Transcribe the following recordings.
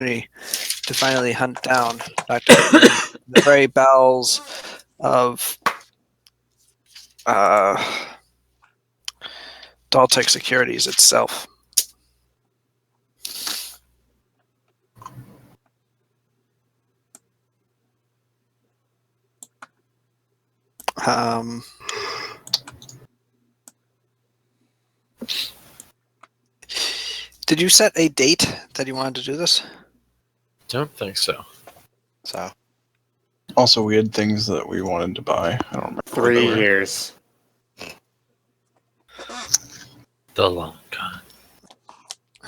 to finally hunt down Dr. the very bowels of Daltech Securities itself. Did you set a date that you wanted to do this? Don't think so. So. Also, we had things that we wanted to buy. I don't remember. 3 years. The long con.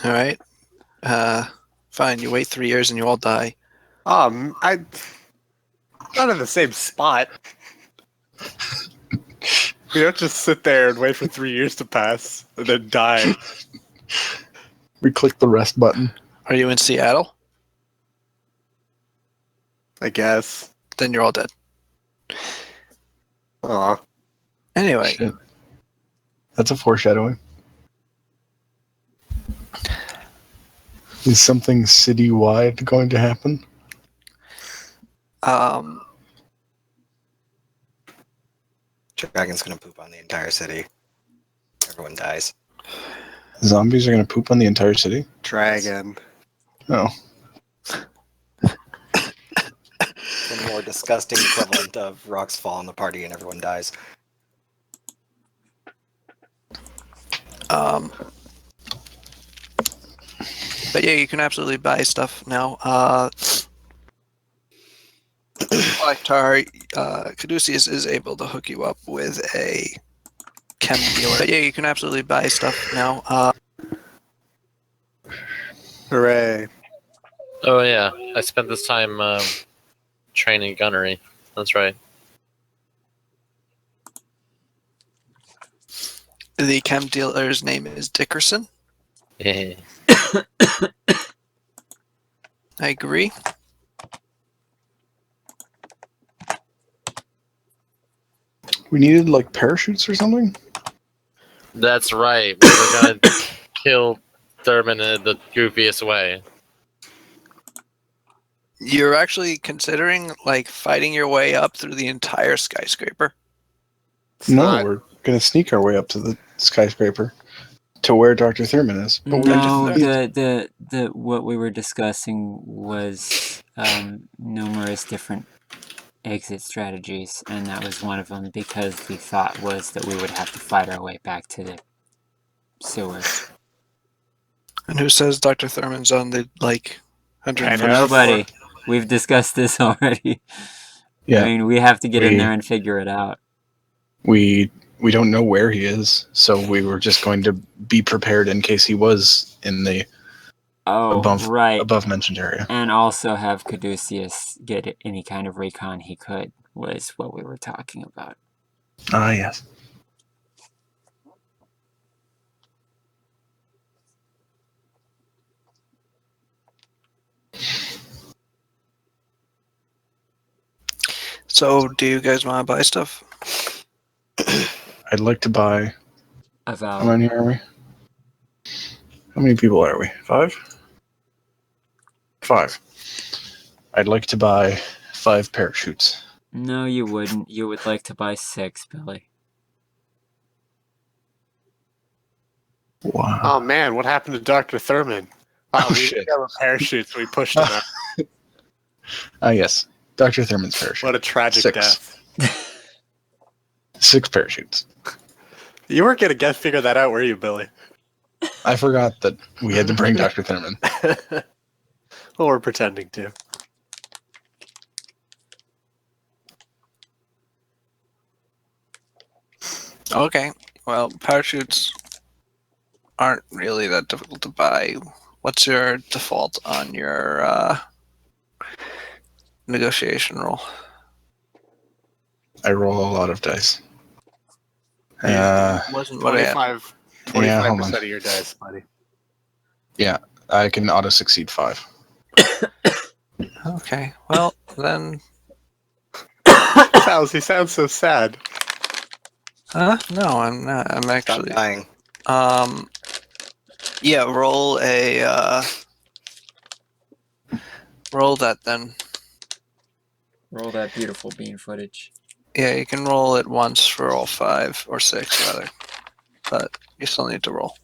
All right. Fine. You wait 3 years and you all die. I'm not in the same spot. We don't just sit there and wait for 3 years to pass and then die. We click the rest button. Are you in Seattle? I guess. Then you're all dead. Aw. Anyway. Shit. That's a foreshadowing. Is something citywide going to happen? Dragon's gonna poop on the entire city. Everyone dies. Zombies are going to poop on the entire city? Dragon. Oh. The more disgusting equivalent of rocks fall on the party and everyone dies. But yeah, you can absolutely buy stuff now. Blacktar, Caduceus is able to hook you up with a chem dealer. But yeah, you can absolutely buy stuff now. Hooray. Oh yeah, I spent this time training gunnery. That's right. The chem dealer's name is Dickerson. Yeah. I agree. We needed, like, parachutes or something? That's right. We were gonna kill Thurmond in the goofiest way. You're actually considering, like, fighting your way up through the entire skyscraper? No, we're going to sneak our way up to the skyscraper to where Dr. Thurmond is. But No, the what we were discussing was numerous different exit strategies, and that was one of them because the thought was that we would have to fight our way back to the sewers. And who says Dr. Thurman's on the, like, 100? Nobody. We've discussed this already. Yeah. I mean, we have to get in there and figure it out. We don't know where he is, so we were just going to be prepared in case he was in the above mentioned area. And also have Caduceus get any kind of recon he could was what we were talking about. Ah, yes. So, do you guys want to buy stuff? I'd like to buy... How many are we? How many people are we? 5? 5. I'd like to buy 5 parachutes. No, you wouldn't. You would like to buy 6, Billy. Wow. Oh man, what happened to Dr. Thurmond? Oh, shit. We got parachutes, we pushed him out. Ah, yes. Dr. Thurman's parachute. What a tragic 6. death. 6 parachutes. You weren't going to figure that out, were you, Billy? I forgot that we had to bring Dr. Thurmond. Well, we're pretending to. Okay. Well, parachutes aren't really that difficult to buy. What's your default on your negotiation roll? I roll a lot of dice. Wasn't what I had. 25% of your dice, buddy. Yeah, I can auto-succeed 5. Okay, well, then... He sounds so sad. No, I'm not. I'm actually... Stop dying. Yeah, roll a... Roll that then. Roll that beautiful bean footage. Yeah, you can roll it once for all 5 or 6 rather, but you still need to roll.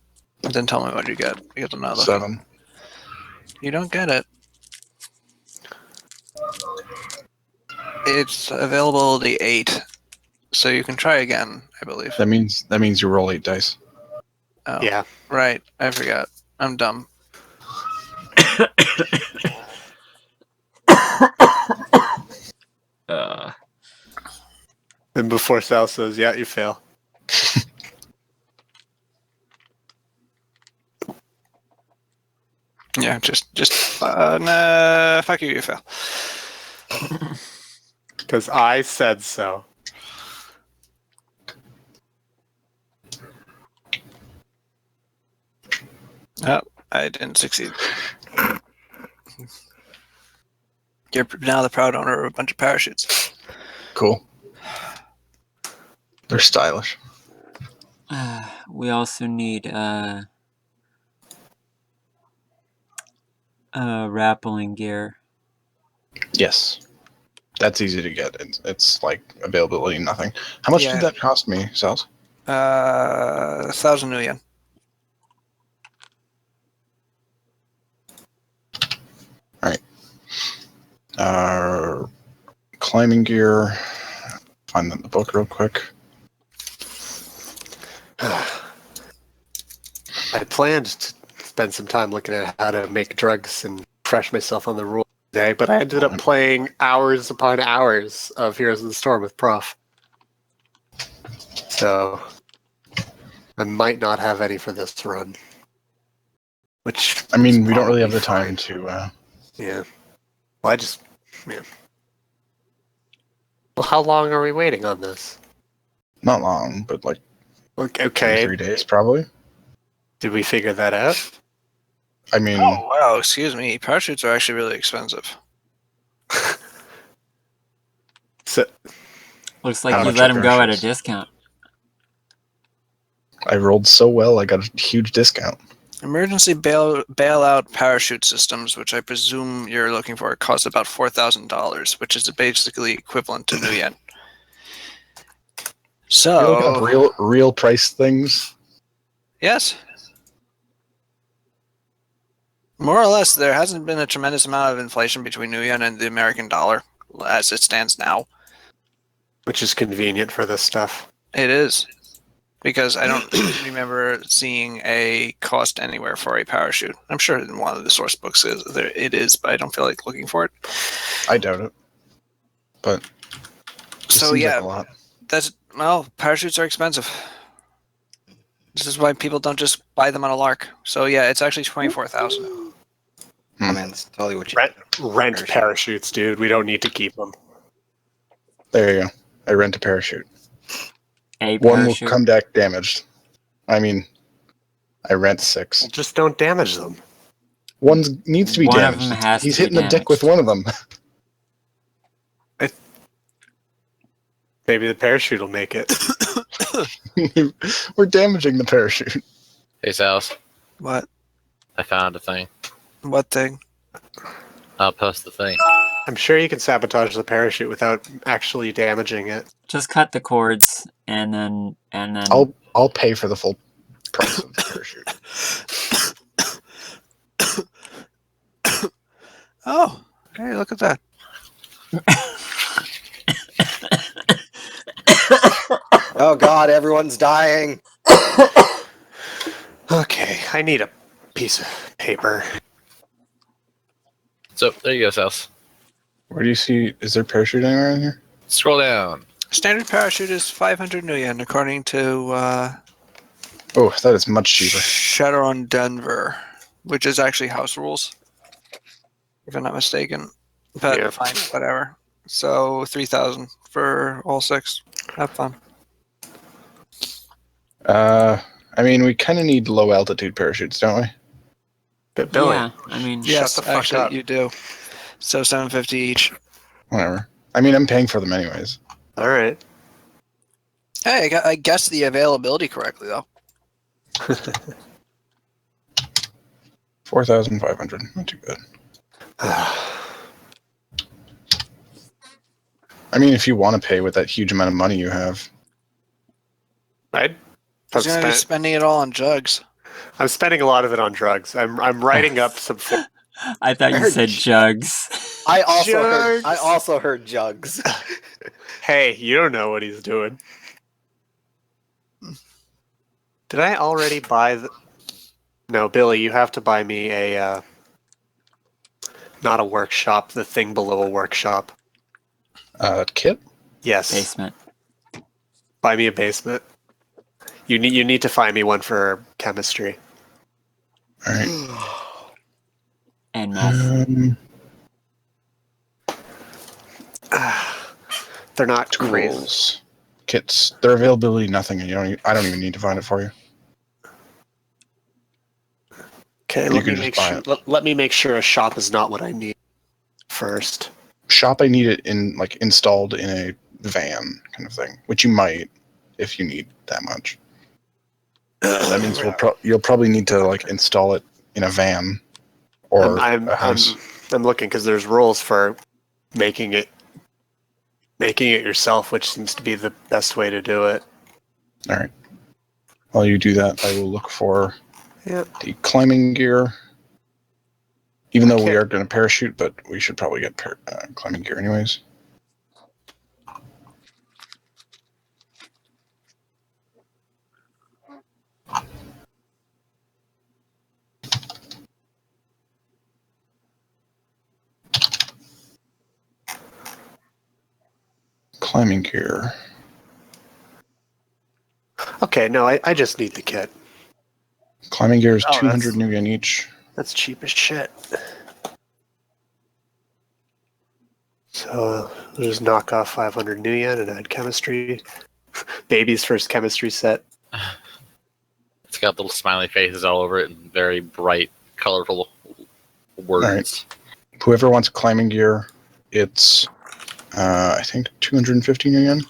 And then tell me what you get. You get another 7. You don't get it. It's availability 8, so you can try again, I believe. That means you roll 8 dice. Oh, Yeah. right. I forgot. I'm dumb. And before Sal says, yeah, you fail. Yeah, nah, fuck you, you fail. Because I said so. Oh, I didn't succeed. You're now the proud owner of a bunch of parachutes. Cool. They're stylish. We also need rappelling gear. Yes. That's easy to get. It's like availability nothing. How much Yeah. did that cost me, Sals? 1,000 yen. Climbing gear. Find that in the book real quick. I planned to spend some time looking at how to make drugs and refresh myself on the rules today, but I ended up playing hours upon hours of Heroes of the Storm with Prof. So I might not have any for this run. Which I mean, is we don't really have probably the time fine. to. Yeah. Well, yeah. Well, how long are we waiting on this? Not long, but like Okay. 3 days probably. Did we figure that out? I mean, Oh, wow, excuse me. Parachutes are actually really expensive. So, Looks How like you much let are him go at a parachutes? discount. I rolled so well, I got a huge discount. Emergency bailout parachute systems, which I presume you're looking for, cost about $4,000, which is basically equivalent to new yen. You look up So, real price things. yes. More or less, there hasn't been a tremendous amount of inflation between new yen and the American dollar as it stands now. which is convenient for this stuff. It is. Because I don't remember seeing a cost anywhere for a parachute. I'm sure in one of the source books it is, but I don't feel like looking for it. I doubt it. But it So seems yeah, like a lot. Parachutes are expensive. This is why people don't just buy them on a lark. So yeah, it's actually 24,000. I mean, it's totally what you Rent parachutes, dude. We don't need to keep them. There you go. I rent a parachute. A One will parachute. come back damaged. I mean, I rent 6. Well, just don't damage them. One needs to be One of damaged. them has He's to be hitting the deck with damaged. one of them. Maybe the parachute will make it. We're damaging the parachute. Hey, Sals. What? I found a thing. What thing? I'll post the thing. I'm sure you can sabotage the parachute without actually damaging it. Just cut the cords and then I'll pay for the full price of the parachute. Oh, hey, look at that. Oh God, everyone's dying. Okay, I need a piece of paper. So, there you go, Sals. Where do you see? Is there a parachute anywhere in here? Scroll down. Standard parachute is 500 new yen, according to Oh, that is much cheaper. Shadowrun Denver, which is actually house rules, if I'm not mistaken. But Yeah. fine, whatever. So 3,000 for all 6. Have fun. I mean, we kind of need low altitude parachutes, don't we? But Billy, yeah. I mean, Yes, the fuck actually, up. you do. So 750 each. Whatever. I mean, I'm paying for them anyways. all right. Hey, I guessed the availability correctly, though. 4,500. Not too bad. I mean, if you want to pay with that huge amount of money you have. Right? He's going to be spending it all on jugs. I'm spending a lot of it on drugs. I'm writing up some. I thought you said jugs. I also Jugs. heard jugs. Hey, you don't know what he's doing. Did I already buy the? No, Billy, you have to buy me a. Not a workshop. The thing below a workshop. Kit? Yes. Basement. Buy me a basement. You need to find me one for chemistry. All right. And math. They're not crazy. Tools. Kits. Their availability, nothing. And I don't even need to find it for you. Okay, You can just buy it. let me make sure a shop is not what I need first. Shop, I need it installed in a van kind of thing, which you might if you need that much. That means you'll probably need to install it in a van or a house. I'm looking because there's rules for making it yourself, which seems to be the best way to do it. All right. While you do that, I will look for Yep. the climbing gear. Even though we are going to parachute, but we should probably get climbing gear anyways. Climbing gear. Okay, no, I just need the kit. Climbing gear is 200 new yen each. That's cheap as shit. So we'll just knock off 500 new yen and add chemistry. Baby's first chemistry set. It's got little smiley faces all over it and very bright, colorful words. All right. Whoever wants climbing gear, it's I think 250 new yen.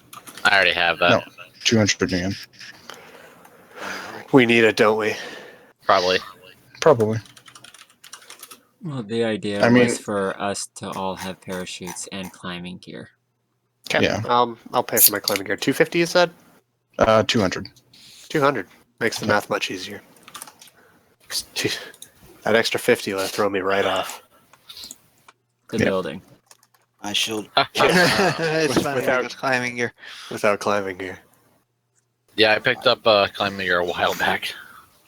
I already have that. No, 200 new yen. We need it, don't we? Probably. Well, the idea was for us to all have parachutes and climbing gear. Okay. Yeah. I'll pay for my climbing gear. 250, you said? 200. 200. Makes the math much easier. That extra 50 will throw me right off. The building. I should. It's funny without climbing gear. Without climbing gear. Yeah, I picked up climbing gear a while back.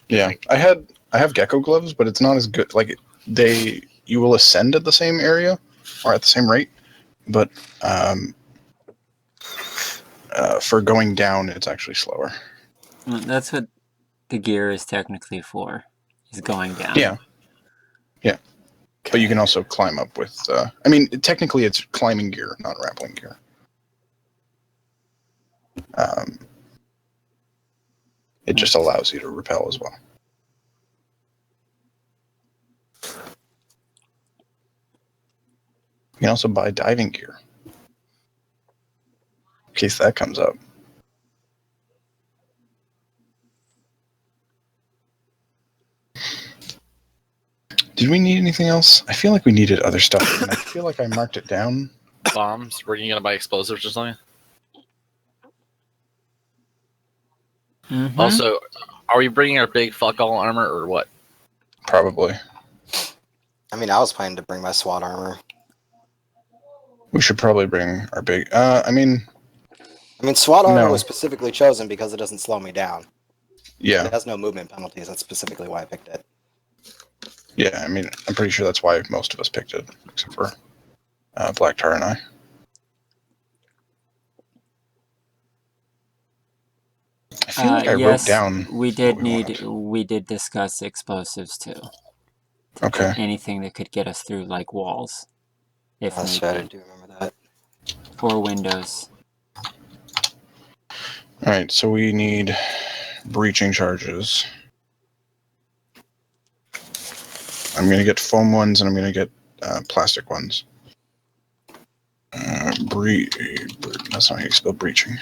Yeah, I have gecko gloves, but it's not as good. You will ascend at the same area or at the same rate, but for going down, it's actually slower. Well, that's what the gear is technically for, is going down. Yeah. But you can also climb up with. Technically, it's climbing gear, not rappelling gear. It just allows you to rappel as well. You can also buy diving gear in case that comes up. Did we need anything else? I feel like we needed other stuff, and I feel like I marked it down. Bombs? Were you going to buy explosives or something? Mm-hmm. Also, are we bringing our big fuck all armor or what? Probably. I mean, I was planning to bring my SWAT armor. We should probably bring our big. SWAT armor No. was specifically chosen because it doesn't slow me down. Yeah. It has no movement penalties. That's specifically why I picked it. Yeah, I'm pretty sure that's why most of us picked it, except for Black Tar and I. I feel like I wrote down. We did discuss explosives too. Okay. Anything that could get us through walls, if That's need right, I be. do remember that. Or windows. All right, so we need breaching charges. I'm going to get foam ones, and I'm going to get plastic ones. That's not how you spell breaching.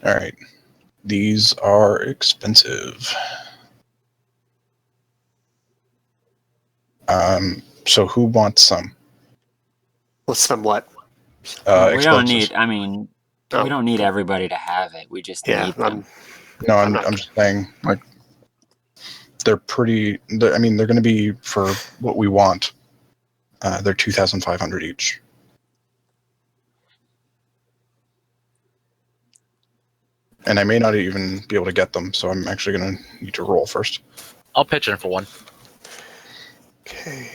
All right. These are expensive. So who wants some? Well, somewhat. We don't Explosives. need. I mean, Oh. we don't need everybody to have it. We just Yeah, need them. No, I'm not- I'm just saying, like, they're pretty. I mean, they're going to be for what we want. They're 2,500 each. And I may not even be able to get them, so I'm actually going to need to roll first. I'll pitch in for one. Okay.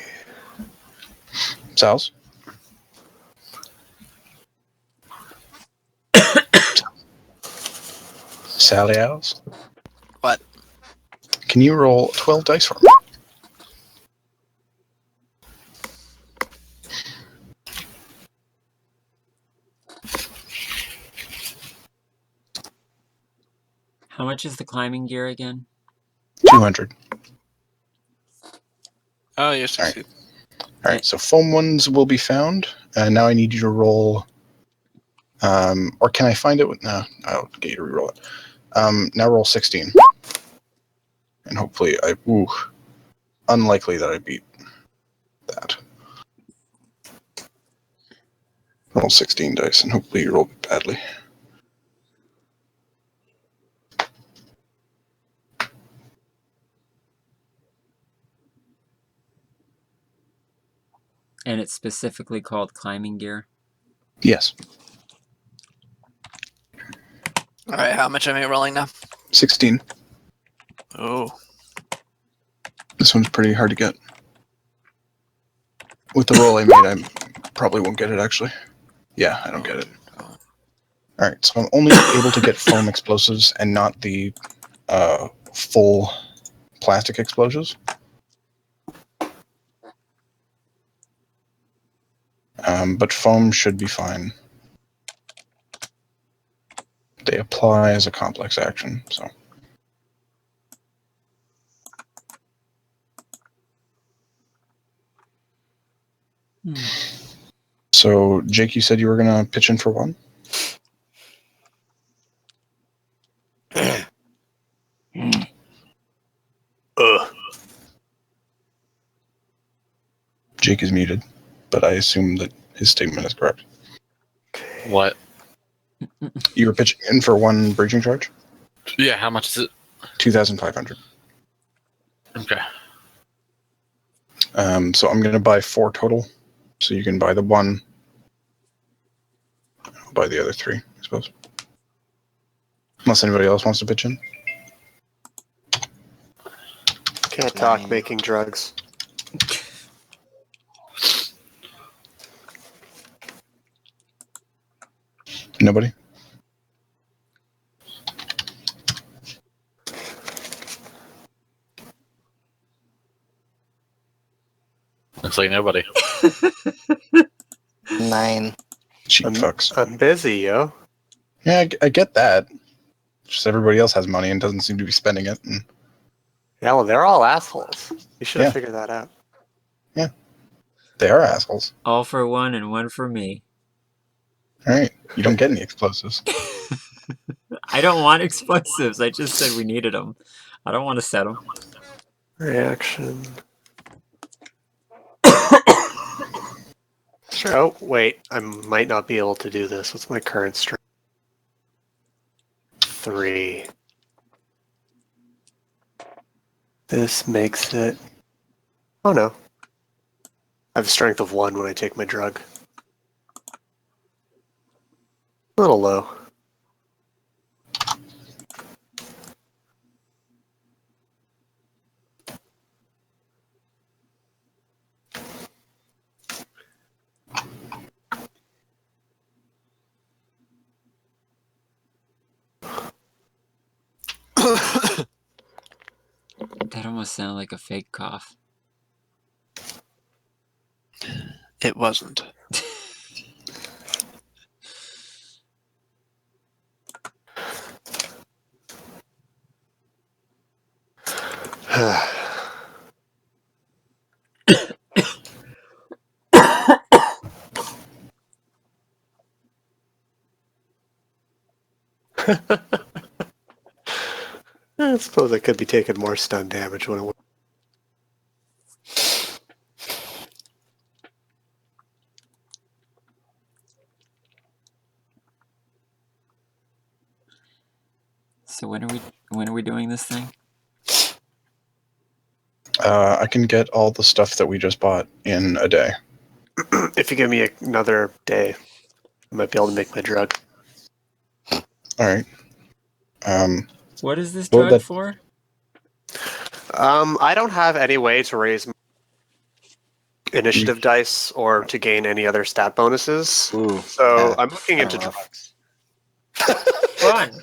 Sal's? Sally Owls? What? Can you roll 12 dice for me? How much is the climbing gear again? 200. Oh, you succeed. Alright, so foam ones will be found. And now I need you to roll. Or can I find it? No, I'll get you to reroll it. Now roll 16. And hopefully unlikely that I beat that. Roll 16 dice and hopefully you roll badly. And it's specifically called climbing gear. Yes. All right, how much am I rolling now? 16. Oh, This one's pretty hard to get. With the roll I made, I probably won't get it, actually. Yeah, I don't get it. Alright, so I'm only able to get foam explosives and not the full plastic explosives. But foam should be fine. They apply as a complex action, so. So, Jake, you said you were going to pitch in for one? Jake is muted, but I assume that his statement is correct. What? You were pitching in for one breaching charge? Yeah, how much is it? 2,500. Okay. So I'm going to buy 4 total. So you can buy the one. I'll buy the other 3, I suppose. Unless anybody else wants to pitch in. Can't talk making drugs. Nobody? Looks like nobody. 9. Cheap fucks. I'm busy, yo. Yeah, I get that. Just everybody else has money and doesn't seem to be spending it. And Yeah, well, they're all assholes. You should have Yeah. figured that out. they are assholes. All for one and one for me. All right. You don't get any explosives. I don't want explosives. I just said we needed them. I don't want to set them. Reaction. Sure. Oh, wait. I might not be able to do this. What's my current strength? 3. This makes it... Oh, no. I have a strength of 1 when I take my drug. A little low. That almost sounded like a fake cough. it wasn't. I suppose I could be taking more stun damage when it... So when are we doing this thing? I can get all the stuff that we just bought in a day. If you give me another day, I might be able to make my drug. All right. What is this Well, drug that- for? I don't have any way to raise initiative dice or to gain any other stat bonuses. Ooh. So yeah, I'm looking kinda into rough. drugs. Fun.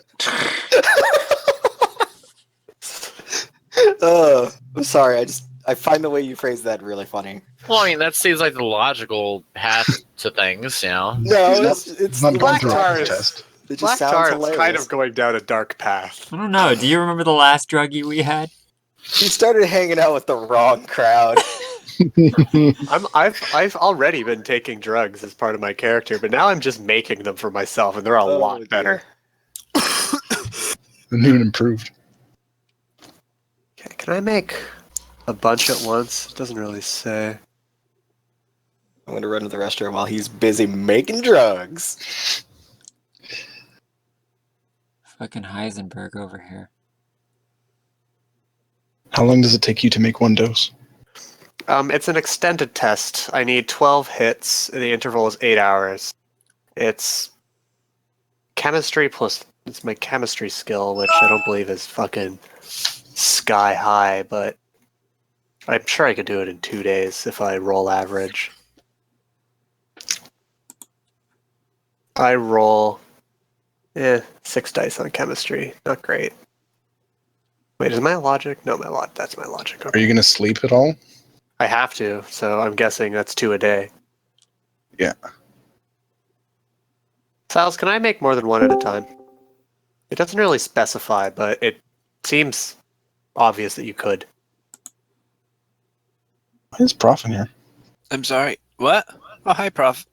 I'm sorry. I find the way you phrase that really funny. Well, I mean, that seems like the logical path to things, you know? No, It's it's not the going Black through a tar is- test. It just Black sounds tar is hilarious. kind of going down a dark path. I don't know. Do you remember the last druggie we had? You started hanging out with the wrong crowd. I've already been taking drugs as part of my character, but now I'm just making them for myself, and they're a lot dear. better. New and improved. Okay, can I make a bunch at once? It doesn't really say. I'm going to run to the restroom while he's busy making drugs. Fucking Heisenberg over here. How long does it take you to make one dose? It's an extended test. I need 12 hits. The interval is 8 hours. It's chemistry plus it's my chemistry skill, which I don't believe is fucking sky high, but I'm sure I could do it in 2 days if I roll average. I roll 6 dice on chemistry. Not great. Wait, is my logic? No, that's my logic. Are you going to sleep at all? I have to, so I'm guessing that's 2 a day. Yeah. Siles, can I make more than one at a time? It doesn't really specify, but it seems obvious that you could. Why is Prof in here? I'm sorry. What? Oh, hi, Prof.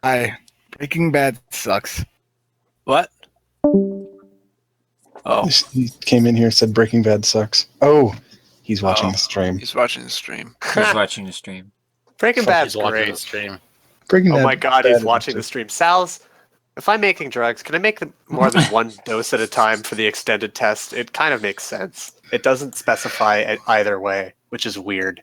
Hi. Breaking Bad sucks. What? Oh, He came in here and said Breaking Bad sucks. Oh, he's watching Oh. the stream. he's watching the stream. He's watching the stream. Breaking Bad's He's watching the great. stream. Breaking Oh Bad- my god, Bad he's is watching the just- stream. Sal's, if I'm making drugs, can I make them more than one dose at a time for the extended test? It kind of makes sense. It doesn't specify it either way, which is weird.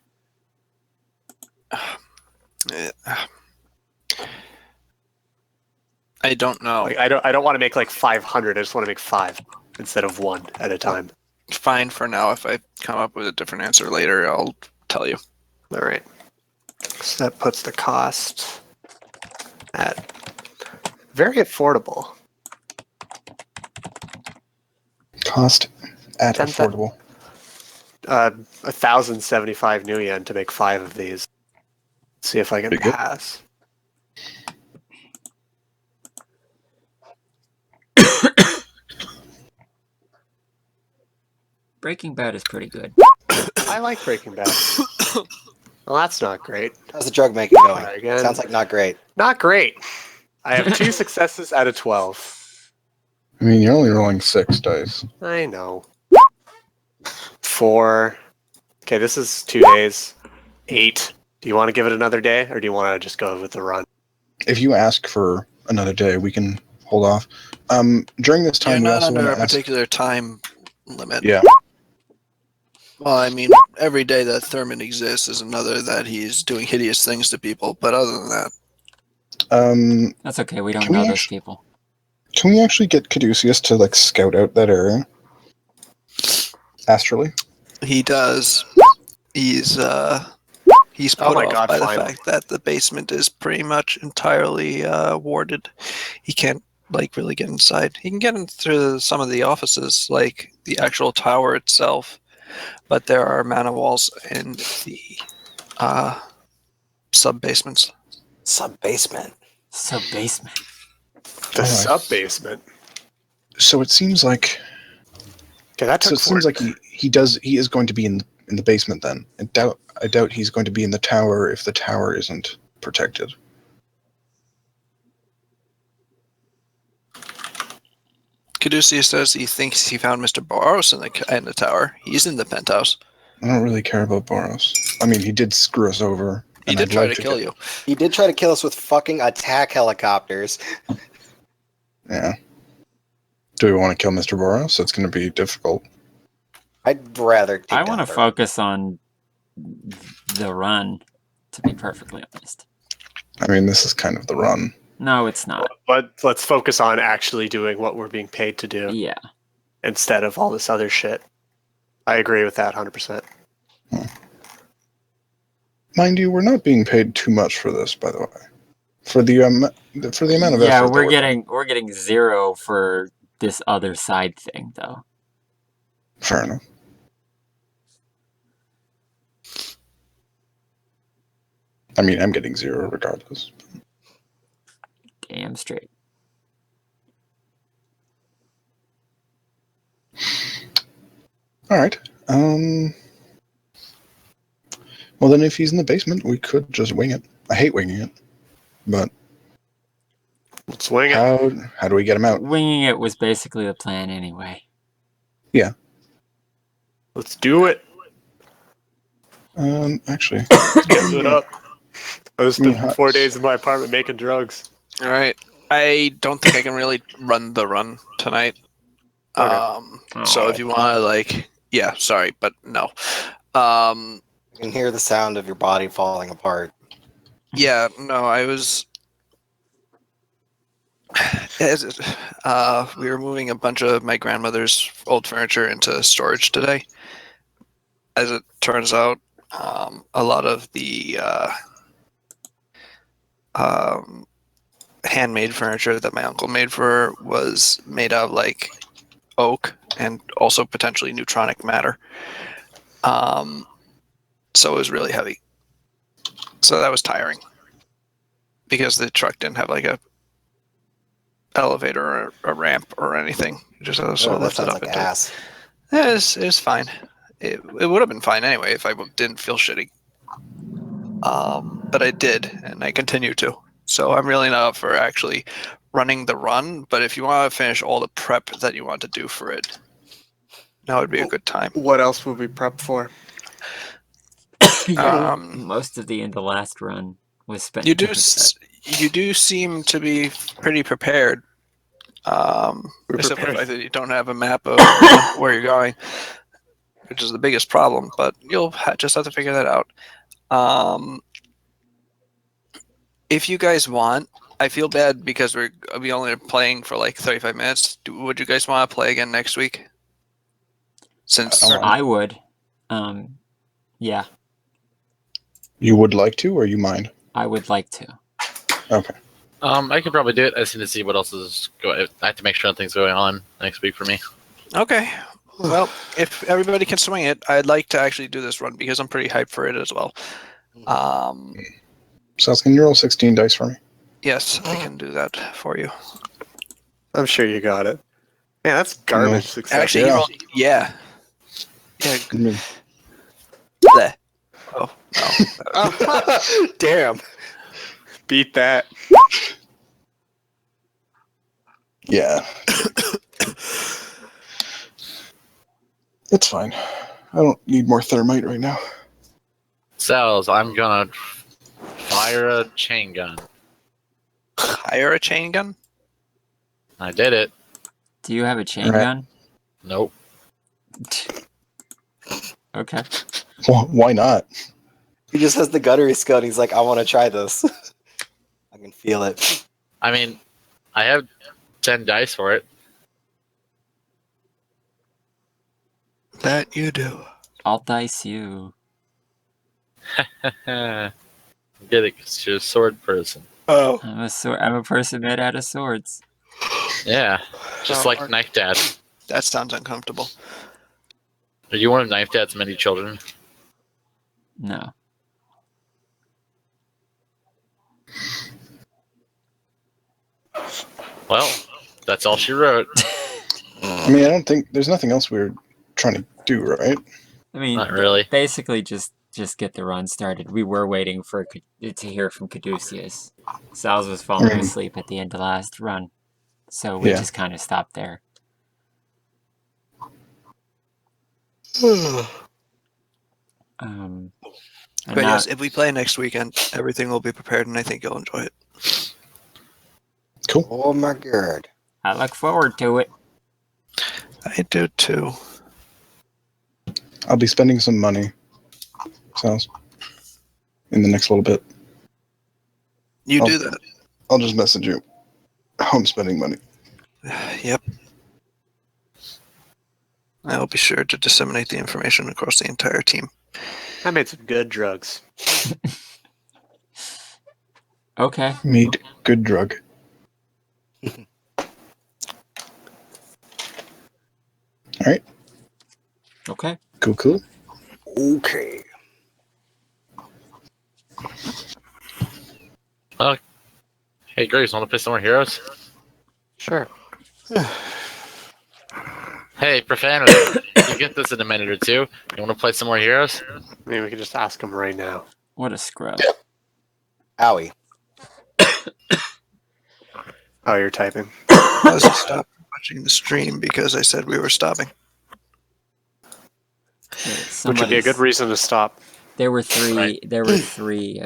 I don't know. Like, I don't want to make like 500. I just want to make 5 instead of 1 at a time. Fine for now. If I come up with a different answer later, I'll tell you. All right. So that puts the cost at very affordable. Cost at 10,000. affordable. 1,075 new yen to make 5 of these. See if I can Pretty good. pass. Breaking Bad is pretty good. I like Breaking Bad. Well, that's not great. How's the drug making going? Try again. Sounds like not great. Not great. I have 2 successes out of 12. I mean, you're only rolling 6 dice. I know. 4. Okay, this is 2 days. 8. Do you want to give it another day, or do you want to just go with the run? If you ask for another day, we can hold off. During this You're time, we not also under want a to ask. particular time limit. Yeah. Well, I mean, every day that Thurmond exists is another that he's doing hideous things to people. But other than that, That's okay. We don't Can we know those actu- people. Can we actually get Caduceus to like scout out that area? Astrally? he does. He's put Oh my off God, by the finally. fact that the basement is pretty much entirely warded. He can't like really get inside. He can get into some of the offices, like the actual tower itself, but there are mana walls in the sub basements. Sub-basement. So basement. The Alright. sub-basement. So it seems like Okay, that so took it seems like he is going to be in the basement then. I doubt he's going to be in the tower if the tower isn't protected. Caduceus says he thinks he found Mr. Boros in the tower. He's in the penthouse. I don't really care about Boros. I mean, he did screw us over. He and did I'd try like to kill get- you. He did try to kill us with fucking attack helicopters. Yeah. Do we want to kill Mr. Boros? It's going to be difficult. I'd rather. Take I want to down focus on the run, to be perfectly honest. I mean, this is kind of the run. No, it's not. But let's focus on actually doing what we're being paid to do Yeah. instead of all this other shit. I agree with that 100%. Mind you, we're not being paid too much for this, by the way. For the amount of Yeah, effort. we're getting 0 for this other side thing, though. Fair enough. I mean, I'm getting 0 regardless. Damn straight. All right. Well, then, if he's in the basement, we could just wing it. I hate winging it, but Let's swing it. how do we get him out? Winging it was basically the plan anyway. Let's do it. Actually, Get it up. I was Yeah. spent 4 days in my apartment making drugs. All right. I don't think I can really run the run tonight. Okay. So if you want to sorry, but no. You can hear the sound of your body falling apart. Yeah, no, I was. We were moving a bunch of my grandmother's old furniture into storage today. As it turns out, a lot of the handmade furniture that my uncle made for her was made out of oak and also potentially neutronic matter. So it was really heavy. So that was tiring because the truck didn't have a elevator or a ramp or anything. It just That lifted sounds up like into it. ass. It was fine. It would have been fine anyway if I didn't feel shitty. But I did, and I continue to. So I'm really not up for actually running the run. But if you want to finish all the prep that you want to do for it, now would be a good time. What else would we prep for? Most of the last run was spent. You doing that. you do seem to be pretty prepared. Except for the fact that you don't have a map of where you're going, which is the biggest problem. But you'll just have to figure that out. If you guys want, I feel bad because we only are playing for 35 minutes. Would you guys want to play again next week? Since I would. Yeah, you would like to, or you mind? I would like to. Okay. I could probably do it. I just need to see what else is going. I have to make sure nothing's going on next week for me. okay, well, if everybody can swing it, I'd like to actually do this run because I'm pretty hyped for it as well. Sals, can you roll 16 dice for me? Yes, I can do that for you. I'm sure you got it. Man, that's garbage success. Actually, Yeah. yeah. Mm. Bleh. Oh no. Damn. Beat that. Yeah. It's fine. I don't need more thermite right now. Cells, I'm gonna fire a chain gun. Hire a chain gun? I did it. Do you have a chain Alright. gun? Nope. Okay. Well, why not? He just has the gunnery skill and he's like, I want to try this. I can feel it. I mean, I have 10 dice for it. That you do. I'll dice you. Get it, 'cause you're a sword person. Oh. I'm a person made out of swords. Yeah, just Oh, like Knife Dad. That sounds uncomfortable. Are you one of Knife Dad's many children? No. Well, that's all she wrote. I mean, I don't think there's nothing else we're trying to do, right? I mean, Not really. basically just get the run started. We were waiting for to hear from Caduceus. Sal's was falling Mm. asleep at the end of last run, so we Yeah. just kind of stopped there. And But now- yes, if we play next weekend, everything will be prepared, and I think you'll enjoy it. Cool. Oh my god. I look forward to it. I do too. I'll be spending some money. Sounds in the next little bit. You I'll- do that. I'll just message you how I'm spending money. Yep. I'll be sure to disseminate the information across the entire team. I made some good drugs. Okay. Made good drug. All right. Okay. Cool. Okay. Hey, Grace, want to play some more heroes? Sure. Hey, profanity. You get this in a minute or two. You want to play some more heroes? Maybe we can just ask him right now. What a scrub. Owie. Oh, you're typing. As he stopped watching the stream because I said we were stopping. Which would be a good reason to stop. There were three. Right. There were three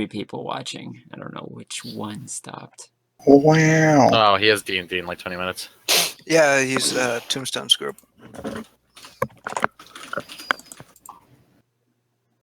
people watching. I don't know which one stopped. Wow. Oh, he has D&D in like 20 minutes. Yeah, he's Tombstone's group.